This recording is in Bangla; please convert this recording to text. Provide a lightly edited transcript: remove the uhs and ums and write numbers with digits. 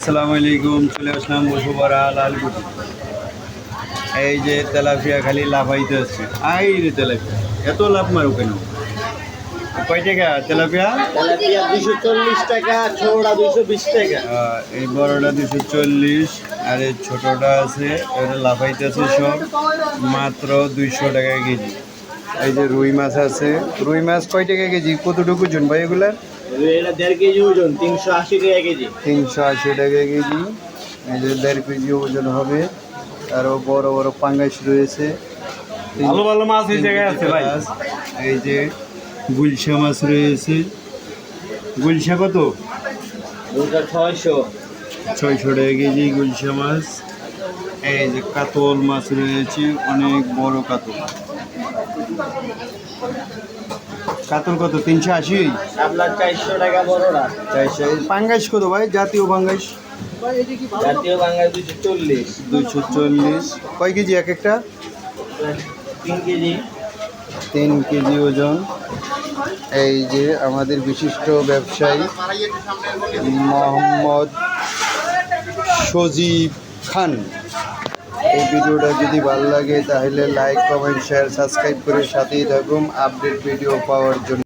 আসসালামু আলাইকুম। চলে আসলাম বসুপাড়া লালকুটি। এই যে তেলাপিয়া খালি লাফাইতে আসছে। আই রে তেলাপিয়া, এত লাভ মারো কেন? কয় টাকা তেলাপিয়া? তেলাপিয়া 240 টাকা, ছোটটা 220 টাকা। এই বড়টা 240, আর এই ছোটটা আছে ওটা লাফাইতে আছে সব মাত্র 200 টাকা কেজি। এই যে রুই মাছ আছে। রুই মাছ কয় টাকা কেজি? কতটুকু জন ভাই এগুলা? এটা 1.5 কেজি ওজন, 380 টাকা কেজি। 380 টাকা কেজি। এই যে 1.5 কেজি ওজন হবে। আরও বড় বড় পাঙ্গাস রয়েছে। ভালো ভালো মাছ এই জায়গায় আছে ভাই। এই যে গুলশা মাছ রয়েছে। গুলশা কত? ওটা 600। 600 টাকা কেজি গুলশা মাছ। এই যে কাতল মাছ রয়েছে, অনেক বড় কাতল। কাতল কত? 380। আপনার 400 টাকা বড়টা। 400। পাঙ্গাস কত ভাই? জাতীয় পাঙ্গাস জাতীয় বাংলা 240। 240। কয় কেজি এক একটা? 3 কেজি। 3 কেজি ওজন। এই যে আমাদের বিশিষ্ট ব্যবসায়ী মোহাম্মদ সজীব খান। এই ভিডিওটা যদি ভালো লাগে তাহলে লাইক, কমেন্ট, শেয়ার, সাবস্ক্রাইব করে সাথেই থাকুন আপডেট ভিডিও পাওয়ার জন্য।